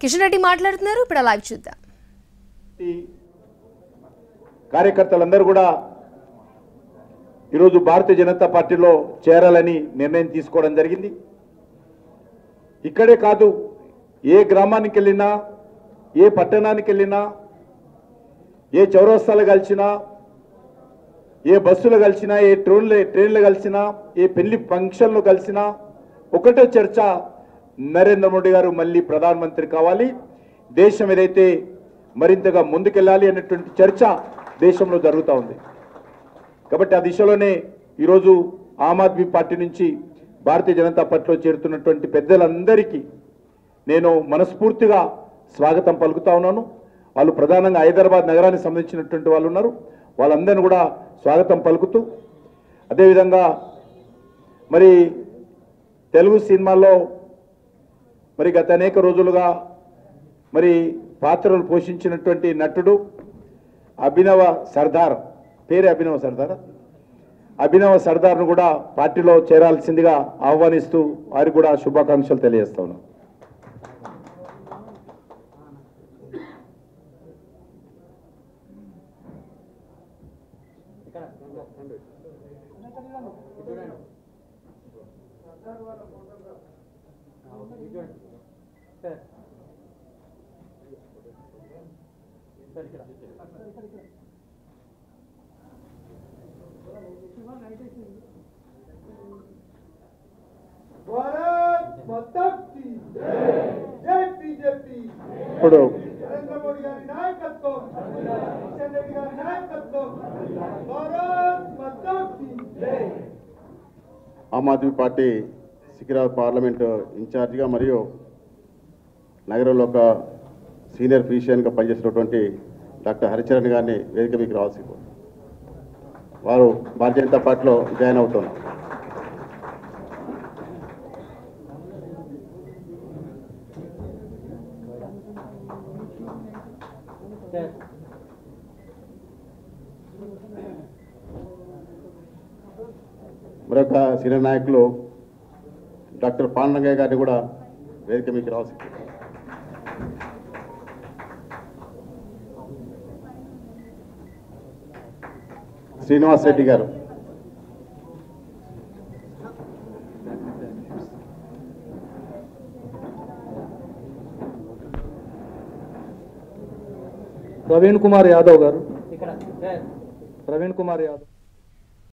కిషన్ రెడ్డి మాట్లాడుతున్నారు. ఇప్పుడు లైవ్ చూద్దాం. కార్యకర్తలందరూ కూడా ఈరోజు భారతీయ జనతా పార్టీలో చేరాలని నిర్ణయం తీసుకోవడం జరిగింది. ఇక్కడే కాదు, ఏ గ్రామానికి వెళ్ళినా, ఏ పట్టణానికి వెళ్ళినా, ఏ చౌరస్తాలు కలిసినా, ఏ బస్సులు కలిసినా, ఏ ట్రైన్లు కలిసినా, ఏ పెళ్లి ఫంక్షన్లు కలిసినా ఒకటే చర్చ, నరేంద్ర మోడీ గారు మళ్ళీ ప్రధానమంత్రి కావాలి, దేశం ఏదైతే మరింతగా ముందుకెళ్ళాలి అనేటువంటి చర్చ దేశంలో జరుగుతూ ఉంది. కాబట్టి ఆ దిశలోనే ఈరోజు ఆమ్ ఆద్మీ పార్టీ నుంచి భారతీయ జనతా పార్టీలో చేరుతున్నటువంటి పెద్దలందరికీ నేను మనస్ఫూర్తిగా స్వాగతం పలుకుతా ఉన్నాను. వాళ్ళు ప్రధానంగా హైదరాబాద్ నగరానికి సంబంధించినటువంటి వాళ్ళు ఉన్నారు, వాళ్ళందరినీ కూడా స్వాగతం పలుకుతూ, అదేవిధంగా మరి తెలుగు సినిమాల్లో మరి గత అనేక రోజులుగా మరి పాత్రలు పోషించినటువంటి నటుడు అభినవ సర్దార్, పేరే అభినవ సర్దార్, అభినవ సర్దార్ను కూడా పార్టీలో చేరాల్సిందిగా ఆహ్వానిస్తూ వారికి కూడా శుభాకాంక్షలు తెలియజేస్తా ఉన్నాను. ఇప్పుడు ఆమ్ ఆద్మీ పార్టీ సికింద్రాబాద్ పార్లమెంటు ఇన్ఛార్జిగా మరియు నగరంలో ఒక సీనియర్ ఫిజిషియన్గా పనిచేసినటువంటి డాక్టర్ హరిచరణ్ గారిని వేదిక మీకు రావాల్సి, వారు భారతీయ జనతా పార్టీలో జాయిన్ అవుతున్నారు. మరొక సీనియర్ నాయకులు డాక్టర్ పాండరంగయ్య గారిని కూడా వేదిక మీకు రావాల్సి. శ్రీనివాస్ రెడ్డి గారు, ప్రవీణ్ కుమార్ యాదవ్ గారు, ప్రవీణ్ కుమార్ యాదవ్.